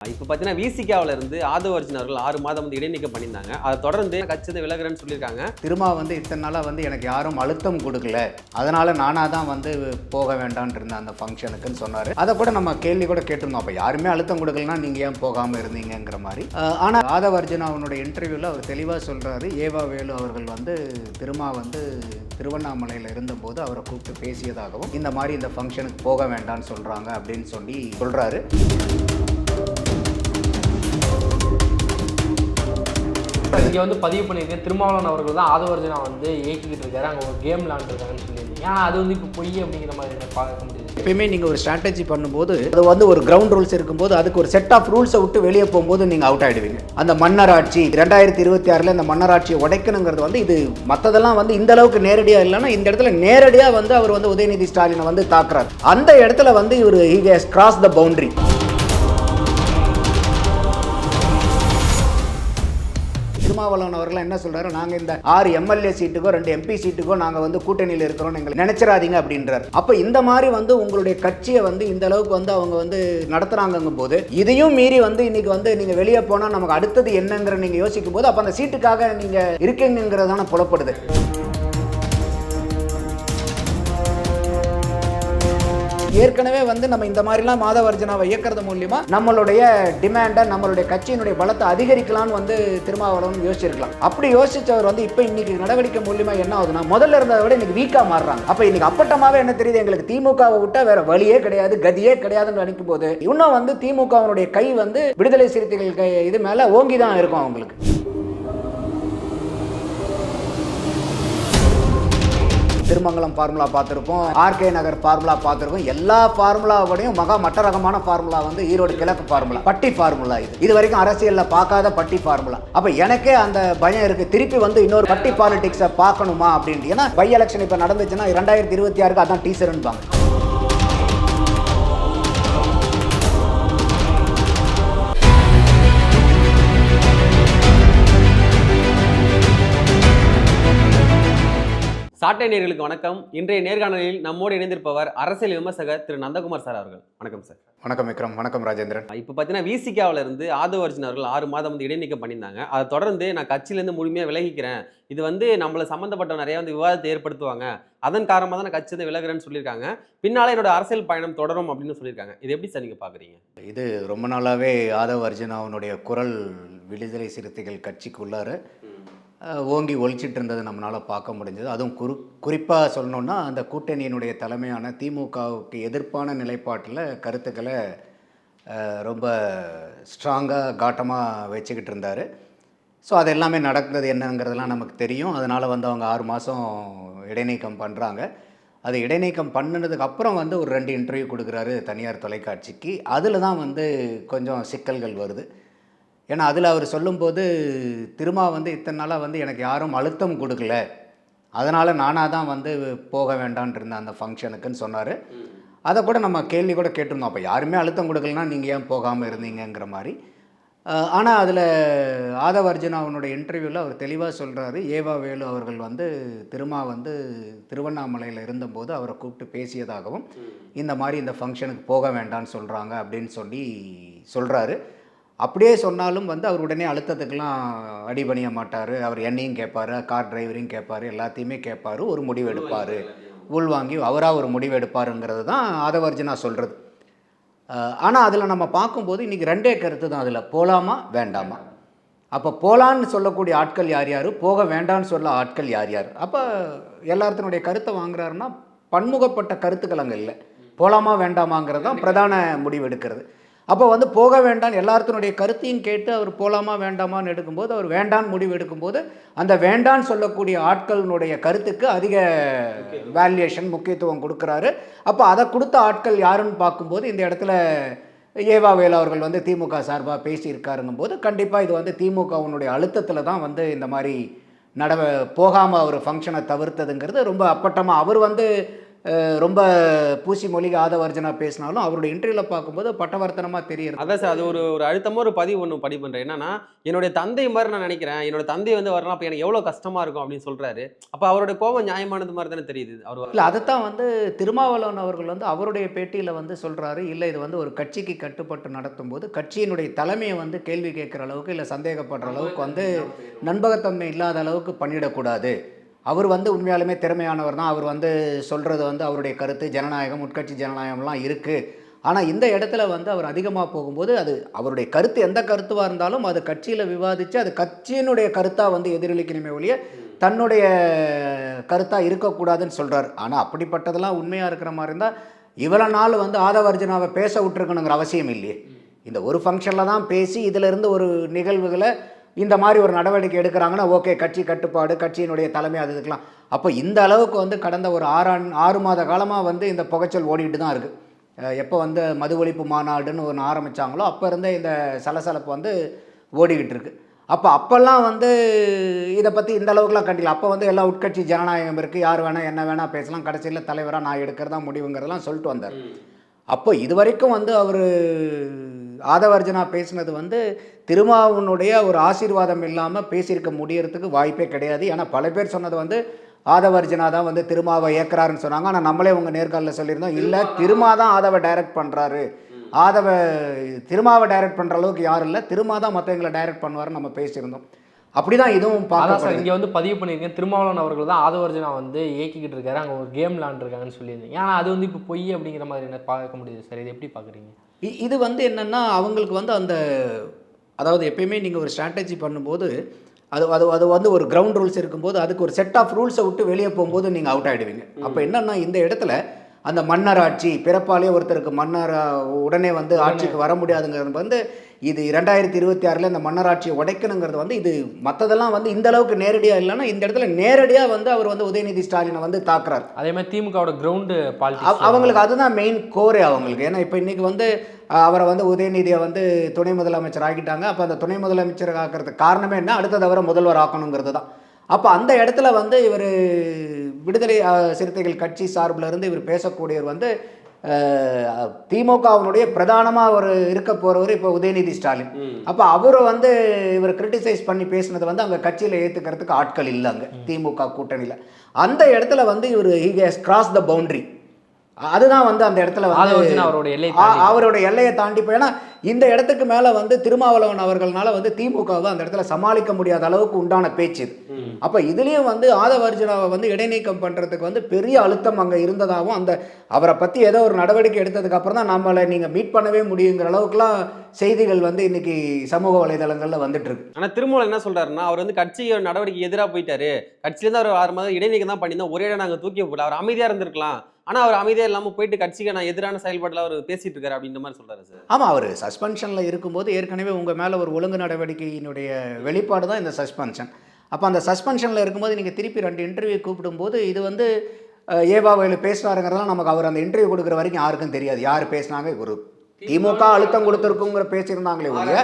இப்போ பார்த்தீங்கன்னா விசிகாவில் இருந்து ஆதவ அர்ஜுன் அவர்கள் 6 மாதம் வந்து இடைநீக்கம் பண்ணியிருந்தாங்க. அதை தொடர்ந்து கட்சியை விலகுறேன்னு சொல்லியிருக்காங்க. திருமா இத்தனை நாளாக எனக்கு யாரும் அழுத்தம் கொடுக்கல, அதனால நானாக தான் போக வேண்டாம்னு இருந்தேன் அந்த ஃபங்க்ஷனுக்குன்னு சொன்னார். அதை கூட நம்ம கேள்வி கூட கேட்டிருந்தோம், அப்போ யாருமே அழுத்தம் கொடுக்கலன்னா நீங்கள் ஏன் போகாமல் இருந்தீங்கிற மாதிரி. ஆனால் ஆதவ அர்ஜுன் அவனுடைய இன்டர்வியூவில் அவர் தெளிவாக சொல்கிறாரு, ஏவா வேலு அவர்கள் திருமா திருவண்ணாமலையில் இருந்தபோது அவரை கூப்பிட்டு பேசியதாகவும் இந்த மாதிரி இந்த ஃபங்க்ஷனுக்கு போக வேண்டாம்னு சொல்கிறாங்க அப்படின்னு சொல்லி சொல்கிறாரு. இங்கே பதிவு பண்ணியிருக்கேன், திருமாவளவன் அவர்கள் தான் ஆதவ அர்ஜுனா இயக்கிக்கிட்டு இருக்காரு, அங்கே ஒரு கேம் விளாண்டுருக்காங்கன்னு சொல்லியிருந்தீங்க. ஆனால் அது இப்போ பொய் அப்படிங்கிற மாதிரி பார்க்க முடியுது. எப்பயுமே நீங்கள் ஒரு ஸ்ட்ராட்டஜி பண்ணும்போது அது ஒரு கிரவுண்ட் ரூல்ஸ் இருக்கும்போது அதுக்கு ஒரு செட் ஆஃப் ரூல்ஸை விட்டு வெளியே போகும்போது நீங்கள் அவுட் ஆகிடுவீங்க. அந்த மன்னராட்சி 2026 இந்த மன்னராட்சியை உடைக்கணுங்கிறது இது மற்றதெல்லாம் இந்த அளவுக்கு நேரடியாக இல்லைன்னா இந்த இடத்துல நேரடியாக அவர் உதயநிதி ஸ்டாலினை தாக்குறாரு. அந்த இடத்துல இவர் he has crossed the boundary. Thirumavalavan அவர்கள் என்ன சொல்றாரு, நாங்கள் இந்த 6 எம்எல்ஏ சீட்டுக்கோ 2 எம்பி சீட்டுக்கோ நாங்கள் கூட்டணியில் இருக்கிறோம் எங்களை நினைச்சிடாதீங்க அப்படின்றார். அப்போ இந்த மாதிரி உங்களுடைய கட்சியை இந்த அளவுக்கு அவங்க நடத்துறாங்கும் போது இதையும் மீறி இன்னைக்கு நீங்க வெளியே போனால் நமக்கு அடுத்தது என்னங்கிற நீங்க யோசிக்கும் போது அப்போ அந்த சீட்டுக்காக நீங்க இருக்கீங்கிறதான புலப்படுது. ஏற்கனவே நம்ம இந்த மாதிரிலாம் ஆதவ அர்ஜுனாவை இயக்கிறது மூலியமா நம்மளுடைய டிமாண்டை நம்மளுடைய கட்சியினுடைய பலத்தை அதிகரிக்கலாம்னு திருமாவளவன் யோசிச்சிருக்கலாம். அப்படி யோசிச்சவர் இப்போ இன்னைக்கு நடவடிக்கை மூலியமா என்ன ஆகுதுன்னா முதல்ல இருந்ததை விட இன்னைக்கு வீக்கா மாறுறாங்க. அப்ப இன்னைக்கு அப்பட்டமாவே என்ன தெரியுது, எங்களுக்கு திமுகவை விட்டா வேற வழியே கிடையாது, கதியே கிடையாதுன்னு நினைக்கும் போது இன்னும் திமுகவினுடைய கை விடுதலை சிறுத்தைகள் இது மேல ஓங்கிதான் இருக்கும் அவங்களுக்கு. திருமங்கலம் ஃபார்முலா பார்த்துருப்போம், ஆர்கே நகர் ஃபார்முலா பார்த்துருப்போம். எல்லா ஃபார்முலாவோடையும் மட்ட ரகமான ஃபார்முலா ஈரோடு கிழக்கு ஃபார்முலா, பட்டி ஃபார்முலா. இது வரைக்கும் அரசியலில் பார்க்காத பட்டி ஃபார்முலா. அப்போ எனக்கே அந்த பயம் இருக்குது, திருப்பி இன்னொரு பட்டி பாலிடிக்ஸை பார்க்கணுமா அப்படின்ட்டு. ஏன்னா பை எலெக்ஷன் இப்போ நடந்துச்சுன்னா 2026 அதான் டீசர்ன்பாங்க. சாட்டை நேயர்களுக்கு வணக்கம். இன்றைய நேர்காணலில் நம்மோடு இணைந்திருப்பவர் அரசியல் விமர்சகர் திரு நந்தகுமார் சார் அவர்கள். வணக்கம் சார். வணக்கம் விக்ரம். வணக்கம் ராஜேந்திரன். இப்போ பார்த்தீங்கன்னா விசிகாவில் இருந்து ஆதவ அர்ஜுன் அவர்கள் 6 மாதம் இடைநீக்கம் பண்ணியிருந்தாங்க. அதை தொடர்ந்து நான் கட்சியிலேருந்து முழுமையாக விலகிக்கிறேன், இது நம்மளை சம்மந்தப்பட்ட நிறைய விவாதத்தை ஏற்படுத்துவாங்க, அதன் காரணமாக தான் நான் கட்சியிலேருந்து விலகிறேன்னு சொல்லியிருக்காங்க. பின்னால் என்னோட அரசியல் பயணம் தொடரும் அப்படின்னு சொல்லியிருக்காங்க. இது எப்படி சார் நீங்கள் பார்க்குறீங்க? இது ரொம்ப நாளாகவே ஆதவ அர்ஜுனாவுடைய குரல் விடுதலை சிறுத்தைகள் கட்சிக்குள்ளார ஓங்கி ஒழிச்சிட்டு இருந்தது நம்மளால் பார்க்க முடிஞ்சது. அதுவும் குறிப்பாக சொல்லணுன்னா அந்த கூட்டணியினுடைய தலைமையான திமுகவுக்கு எதிர்ப்பான நிலைப்பாட்டில் கருத்துக்களை ரொம்ப ஸ்ட்ராங்காக காட்டமாக வச்சுக்கிட்டு இருந்தார். ஸோ அது எல்லாமே நடக்கிறது என்னங்கிறதுலாம் நமக்கு தெரியும். அதனால் அவங்க 6 மாதம் இடைநீக்கம் பண்ணுறாங்க. அது இடைநீக்கம் பண்ணினதுக்கு அப்புறம் ஒரு 2 இன்டர்வியூ கொடுக்குறாரு தனியார் தொலைக்காட்சிக்கு. அதில் தான் கொஞ்சம் சிக்கல்கள் வருது. ஏன்னா அதில் அவர் சொல்லும்போது திருமா இத்தனை நாளாக எனக்கு யாரும் அழுத்தம் கொடுக்கல, அதனால் நானாக தான் போக வேண்டாம்னு இருந்தேன் அந்த ஃபங்க்ஷனுக்குன்னு சொன்னார். அதை கூட நம்ம கேள்வி கூட கேட்டிருந்தோம், அப்போ யாருமே அழுத்தம் கொடுக்கலன்னா நீங்கள் ஏன் போகாமல் இருந்தீங்கிற மாதிரி. ஆனால் அதில் ஆதவ அர்ஜுனா அவனுடைய இன்டர்வியூவில் அவர் தெளிவாக சொல்கிறாரு, ஏவா வேலு அவர்கள் திருமா திருவண்ணாமலையில் இருந்தபோது அவரை கூப்பிட்டு பேசியதாகவும் இந்த மாதிரி இந்த ஃபங்க்ஷனுக்கு போக வேண்டாம்னு சொல்கிறாங்க அப்படின்னு சொல்லி சொல்கிறாரு. அப்படியே சொன்னாலும் அவர் உடனே அழுத்தத்துக்கெல்லாம் அடிபணிய மாட்டார். அவர் என்னையும் கேட்பார், கார் டிரைவரையும் கேட்பார், எல்லாத்தையுமே கேட்பார், ஒரு முடிவு எடுப்பார், உள்வாங்கி அவராக ஒரு முடிவு எடுப்பாருங்கிறது தான் ஆதவ அர்ஜுனா சொல்கிறது. ஆனால் அதில் நம்ம பார்க்கும்போது இன்றைக்கி 2 கருத்து தான், அதில் போகலாமா வேண்டாமா. அப்போ போகலான்னு சொல்லக்கூடிய ஆட்கள் யார் யார், போக வேண்டான்னு சொல்ல ஆட்கள் யார் யார். அப்போ எல்லாத்தினுடைய கருத்தை வாங்குறாருன்னா பன்முகப்பட்ட கருத்துக்கள் அங்கே இல்லை, போகலாமா வேண்டாமாங்கிறது தான் பிரதான முடிவு எடுக்கிறது. அப்போ போக வேண்டாம் எல்லாத்தினுடைய கருத்தையும் கேட்டு அவர் போகலாமா வேண்டாமான்னு எடுக்கும்போது, அவர் வேண்டான்னு முடிவு எடுக்கும்போது அந்த வேண்டான்னு சொல்லக்கூடிய ஆட்களினுடைய கருத்துக்கு அதிக வேல்யூஷன் முக்கியத்துவம் கொடுக்குறாரு. அப்போ அதை கொடுத்த ஆட்கள் யாருன்னு பார்க்கும்போது இந்த இடத்துல ஏவா வேலு அவர்கள் திமுக சார்பாக பேசியிருக்காருங்கும் போது கண்டிப்பாக இது திமுகவினுடைய அழுத்தத்தில் தான் இந்த மாதிரி போகாமல் அவர் ஃபங்க்ஷனை தவிர்த்ததுங்கிறது ரொம்ப அப்பட்டமாக. அவர் ரொம்ப பூசி மொழிக ஆதவர்ஜனா பேசினாலும் அவருடைய இன்டர்வியூவில் பார்க்கும்போது பட்டவர்த்தனமாக தெரியுது. அதான் சார், அது ஒரு ஒரு அழுத்தமாக ஒரு பதிவு ஒன்று பதிவு பண்ணுறேன். என்னன்னா, என்னுடைய தந்தை மாதிரி நான் நினைக்கிறேன், என்னோட தந்தை வந்து வரலாம், அப்போ எனக்கு எவ்வளோ கஷ்டமாக இருக்கும் அப்படின்னு சொல்கிறாரு. அப்போ அவருடைய கோபம் நியாயமானது மாதிரி தானே தெரியுது அவர். இல்லை, அதைத்தான் வந்து திருமாவளவன் அவர்கள் வந்து அவருடைய பேட்டியில் வந்து சொல்கிறாரு, இல்லை இது வந்து ஒரு கட்சிக்கு கட்டுப்பட்டு நடத்தும்போது கட்சியினுடைய தலைமையை வந்து கேள்வி கேட்குற அளவுக்கு இல்லை சந்தேகப்படுற அளவுக்கு வந்து நண்பகத்தன்மை இல்லாத அளவுக்கு பண்ணிடக்கூடாது. அவர் வந்து உண்மையாலுமே திறமையானவர் தான். அவர் வந்து சொல்கிறது வந்து அவருடைய கருத்து ஜனநாயகம், உட்கட்சி ஜனநாயகம்லாம் இருக்குது. ஆனால் இந்த இடத்துல வந்து அவர் அதிகமாக போகும்போது அது அவருடைய கருத்து எந்த கருத்துவாக இருந்தாலும் அது கட்சியில் விவாதித்து அது கட்சியினுடைய கருத்தாக வந்து எதிரொலிக்கணுமே ஒழிய தன்னுடைய கருத்தாக இருக்கக்கூடாதுன்னு சொல்கிறார். ஆனால் அப்படிப்பட்டதெல்லாம் உண்மையாக இருக்கிற மாதிரி இருந்தால் இவ்வளோ நாள் வந்து ஆதவர்ஜனாவை பேச விட்டுருக்கணுங்கிற அவசியம் இல்லையே. இந்த ஒரு ஃபங்க்ஷனில் தான் பேசி இதிலிருந்து ஒரு நிகழ்வுகளை இந்த மாதிரி ஒரு நடவடிக்கை எடுக்கிறாங்கன்னா ஓகே, கட்சி கட்டுப்பாடு, கட்சியினுடைய தலைமை அது இதுக்கெலாம். அப்போ இந்த அளவுக்கு வந்து கடந்த ஒரு 6 மாத காலமாக வந்து இந்த புகைச்சல் ஓடிட்டு தான் இருக்குது. எப்போ வந்து மது ஒழிப்பு மாநாடுன்னு ஒன்று ஆரம்பித்தாங்களோ அப்போ இருந்தே இந்த சலசலப்பு வந்து ஓடிக்கிட்டு இருக்கு. அப்போல்லாம் வந்து இதை பற்றி இந்த அளவுக்குலாம் கண்டிக்கல. அப்போ வந்து எல்லாம் உட்கட்சி ஜனநாயகம் இருக்குது, யார் வேணால் என்ன வேணால் பேசலாம், கடைசியில் தலைவராக நான் எடுக்கிறதா முடிவுங்கிறதெல்லாம் சொல்லிட்டு வந்தார். அப்போ இது வரைக்கும் வந்து அவர் ஆதவர்ஜனா பேசினது வந்து திருமாவனுடைய ஒரு ஆசீர்வாதம் இல்லாமல் பேசியிருக்க முடியறதுக்கு வாய்ப்பே கிடையாது. ஏன்னா பல பேர் சொன்னது வந்து ஆதவர்ஜனா தான் வந்து திருமாவை ஏற்கிறாருன்னு சொன்னாங்க. ஆனால் நம்மளே உங்கள் நேர்காலில் சொல்லியிருந்தோம், இல்லை திருமா தான் ஆதவை டைரக்ட் பண்ணுறாரு, திருமாவை டைரக்ட் பண்ணுற அளவுக்கு யாரும் இல்லை, திருமா தான் மற்றவங்களை டைரக்ட் பண்ணுவாருன்னு நம்ம பேசியிருந்தோம். அப்படிதான் இதுவும் பார்க்கலாம் சார். இங்கே வந்து பதிவு பண்ணியிருக்கேன், திருமாவளவன் அவர்கள் தான் ஆதவர்ஜனா வந்து இயக்கிக்கிட்டு இருக்காரு, அங்கே ஒரு கேம் விளாண்டுருக்காங்கன்னு சொல்லியிருந்தீங்க. ஆனால் அது வந்து இப்போ பொய் அப்படிங்கிற மாதிரி என்ன பார்க்க முடியுது சார், இது எப்படி பார்க்குறீங்க? இது வந்து என்னென்னா அவங்களுக்கு வந்து அந்த அதாவது எப்பயுமே நீங்கள் ஒரு ஸ்ட்ராட்டஜி பண்ணும்போது அது அது அது வந்து ஒரு கிரவுண்ட் ரூல்ஸ் இருக்கும்போது அதுக்கு ஒரு செட் ஆஃப் ரூல்ஸை விட்டு வெளியே போகும்போது நீங்கள் அவுட் ஆகிடுவீங்க. அப்போ என்னென்னா இந்த இடத்துல அந்த மன்னர் ஆட்சி பிறப்பாலே ஒருத்தருக்கு மன்னர் உடனே வந்து ஆட்சிக்கு வர முடியாதுங்கிறது வந்து இது 2026 இந்த மன்னராட்சியை உடைக்கணுங்கிறது வந்து இது மற்றதெல்லாம் வந்து இந்த அளவுக்கு நேரடியாக இல்லைன்னா இந்த இடத்துல நேரடியாக வந்து அவர் வந்து உதயநிதி ஸ்டாலினை வந்து தாக்குறாரு. அதே மாதிரி திமுகவோட கிரவுண்டு அவங்களுக்கு அதுதான் மெயின் கோரே அவங்களுக்கு. ஏன்னா இப்போ இன்றைக்கி வந்து அவரை வந்து உதயநிதியை வந்து துணை முதலமைச்சர் ஆக்கிட்டாங்க. அப்போ அந்த துணை முதலமைச்சர் ஆக்கிறதுக்கு காரணமே என்ன, அடுத்தது அவரை முதல்வர் ஆக்கணுங்கிறது தான். அப்போ அந்த இடத்துல வந்து இவர் விடுதலை சிறுத்தைகள் கட்சி சார்பில் இருந்து இவர் பேசக்கூடியவர் வந்து திமுகவினுடைய பிரதானமாக ஒரு இருக்க போகிறவர் இப்போ உதயநிதி ஸ்டாலின். அப்போ அவரை வந்து இவர் கிரிட்டிசைஸ் பண்ணி பேசினது வந்து அங்கே கட்சியில் ஏற்றுக்கிறதுக்கு ஆட்கள் இல்லை அங்கே திமுக கூட்டணியில். அந்த இடத்துல வந்து இவர் he has cross the boundary. அதுதான் வந்து அந்த இடத்துல வந்து அவரோட எல்லையை தாண்டி போய், ஏன்னா இந்த இடத்துக்கு மேலே வந்து திருமாவளவன் அவர்களால வந்து திமுகவை அந்த இடத்துல சமாளிக்க முடியாத அளவுக்கு உண்டான பேச்சு. அப்போ இதுலேயும் வந்து ஆதவர்ஜனாவை வந்து இடைநீக்கம் பண்ணுறதுக்கு வந்து பெரிய அழுத்தம் அங்கே இருந்ததாகவும் அந்த அவரை பற்றி ஏதோ ஒரு நடவடிக்கை எடுத்ததுக்கு அப்புறம் தான் நம்மளை நீங்கள் மீட் பண்ணவே முடியுங்கிற அளவுக்குலாம் செய்திகள் வந்து இன்னைக்கு சமூக வலைதளங்களில் வந்துட்டு இருக்கு. ஆனால் திருமாவளவன் என்ன சொல்றாருன்னா, அவர் வந்து கட்சியோட நடவடிக்கை எதிராக போயிட்டாரு, கட்சியிலேருந்து அவர் 6 மாதம் இடைநீக்கம் தான் பண்ணியிருந்தோம், ஒரே இடம் நாங்கள் தூக்கி போடல, அவர் அமைதியாக இருந்திருக்கலாம், ஆனால் அவர் அமைதியாக இல்லாமல் போயிட்டு கட்சிக்கு நான் எதிரான செயல்பாட்டில் அவர் பேசிட்டு இருக்காரு அப்படின்ற மாதிரி சொல்றாரு சார். ஆமாம், அவர் சஸ்பென்ஷனில் இருக்கும்போது ஏற்கனவே உங்கள் மேலே ஒரு ஒழுங்கு நடவடிக்கையினுடைய வெளிப்பாடு தான் இந்த சஸ்பென்ஷன். அப்போ அந்த சஸ்பென்ஷனில் இருக்கும்போது நீங்கள் திருப்பி 2 இன்டர்வியூ கூப்பிடும்போது இது வந்து ஏவாவையில் பேசுகிறாருங்கிறதெல்லாம் நமக்கு அவர் அந்த இன்டர்வியூ கொடுக்குற வரைக்கும் யாருக்கும் தெரியாது. யார் பேசினாங்க, ஒரு திமுக அழுத்தம் கொடுத்துருக்குங்கிற பேசியிருந்தாங்களே ஒழிய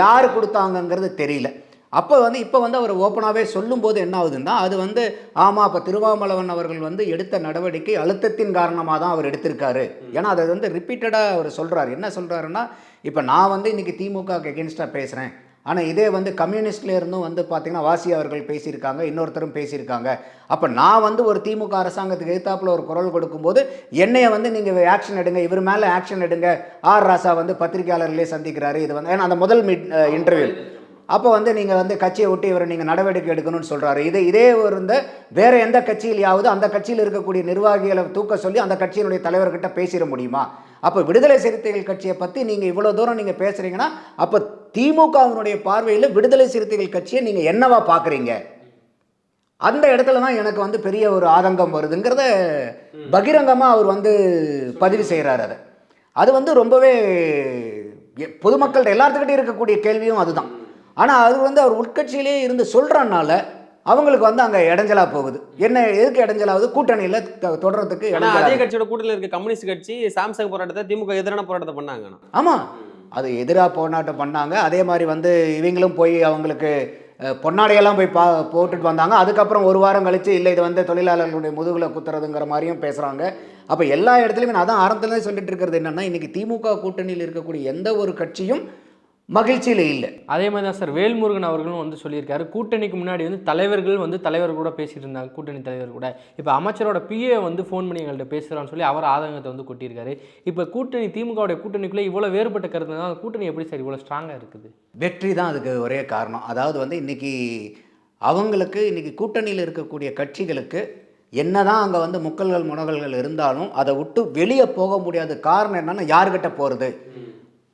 யார் கொடுத்தாங்கங்கிறது தெரியல. அப்போ வந்து இப்போ வந்து அவர் ஓப்பனாகவே சொல்லும்போது என்ன ஆகுதுன்னா அது வந்து ஆமாம், அப்போ திருமாவளவன் அவர்கள் வந்து எடுத்த நடவடிக்கை அழுத்தத்தின் காரணமாக தான் அவர் எடுத்திருக்காரு. ஏன்னா அதை வந்து ரிப்பீட்டடாக அவர் சொல்கிறார். என்ன சொல்கிறாருன்னா, இப்போ நான் வந்து இன்றைக்கி திமுகவுக்கு எகென்ஸ்டாக பேசுகிறேன், ஆனால் இதே வந்து கம்யூனிஸ்ட்லேருந்தும் வந்து பார்த்திங்கன்னா வாசி அவர்கள் பேசியிருக்காங்க, இன்னொருத்தரும் பேசியிருக்காங்க. அப்போ நான் வந்து ஒரு திமுக அரசாங்கத்துக்கு எதிர்த்தாப்பில் ஒரு குரல் கொடுக்கும்போது என்னையை வந்து நீங்கள் ஆக்ஷன் எடுங்க, இவர் மேலே ஆக்ஷன் எடுங்க, ஆர் ராசா வந்து பத்திரிகையாளர்களே சந்திக்கிறாரு. இது வந்து ஏன்னா அந்த முதல் இன்டர்வியூ அப்போ வந்து நீங்கள் வந்து கட்சியை விட்டு இவரை நீங்கள் நடவடிக்கை எடுக்கணும்னு சொல்கிறாரு. இதே இருந்த வேறு எந்த கட்சியிலையாவது அந்த கட்சியில் இருக்கக்கூடிய நிர்வாகிகளை தூக்க சொல்லி அந்த கட்சியினுடைய தலைவர்கிட்ட பேசிட முடியுமா? அப்போ விடுதலை சிறுத்தைகள் கட்சியை பற்றி நீங்கள் இவ்வளோ தூரம் நீங்கள் பேசுகிறீங்கன்னா அப்போ திமுகவினுடைய பார்வையில் விடுதலை சிறுத்தைகள் கட்சியை நீங்கள் என்னவா பார்க்குறீங்க? அந்த இடத்துல தான் எனக்கு வந்து பெரிய ஒரு ஆதங்கம் வருதுங்கிறத பகிரங்கமாக அவர் வந்து பதிவு செய்கிறார். அது வந்து ரொம்பவே பொதுமக்கள் எல்லாத்துக்கிட்டே இருக்கக்கூடிய கேள்வியும் அதுதான். ஆனால் அது வந்து அவர் உட்கட்சியிலே இருந்து சொல்கிறனால அவங்களுக்கு வந்து அங்கே இடைஞ்சலாக போகுது. என்ன எதுக்கு இடைஞ்சலாகுது? கூட்டணியில் தொடர்றதுக்கு. அதே கட்சியோட கூட்டணியில் இருக்க கம்யூனிஸ்ட் கட்சி சாம்சங் போராட்டத்தை திமுக எதிரான போராட்டத்தை பண்ணாங்க. ஆமாம், அது எதிராக போராட்டம் பண்ணாங்க. அதே மாதிரி வந்து இவங்களும் போய் அவங்களுக்கு பொன்னாடையெல்லாம் போய் போட்டுட்டு வந்தாங்க. அதுக்கப்புறம் ஒரு வாரம் கழிச்சு இல்லை இது வந்து தொழிலாளர்களுடைய முதுகில் குத்துறதுங்கிற மாதிரியும் பேசுகிறாங்க. அப்போ எல்லா இடத்துலையுமே நான் தான் ஆரம்பத்துலேயே சொல்லிட்டு இருக்கிறது என்னென்னா, இன்றைக்கி திமுக கூட்டணியில் இருக்கக்கூடிய எந்த ஒரு கட்சியும் மகிழ்ச்சியில் இல்லை. அதே மாதிரி தான் சார் வேல்முருகன் அவர்களும் வந்து சொல்லியிருக்காரு, கூட்டணிக்கு முன்னாடி வந்து தலைவர்கள் வந்து தலைவர் கூட பேசிட்டு இருந்தாங்க, கூட்டணி தலைவர் கூட. இப்போ அமைச்சரோட பிஏ வந்து ஃபோன் பண்ணி எங்கள்கிட்ட பேசுகிறான்னு சொல்லி அவர் ஆதங்கத்தை வந்து கொட்டியிருக்காரு. இப்போ கூட்டணி திமுகவுடைய கூட்டணிக்குள்ளே இவ்வளோ வேறுபட்ட கருத்து தான், கூட்டணி எப்படி சார் இவ்வளோ ஸ்ட்ராங்காக இருக்குது? வெற்றி தான் அதுக்கு ஒரே காரணம். அதாவது வந்து இன்றைக்கி அவங்களுக்கு இன்றைக்கி கூட்டணியில் இருக்கக்கூடிய கட்சிகளுக்கு என்னதான் அங்கே வந்து முக்கல்கள் முனகல்கள் இருந்தாலும் அதை விட்டு வெளியே போக முடியாத காரணம் என்னன்னா, யார்கிட்ட போகிறது,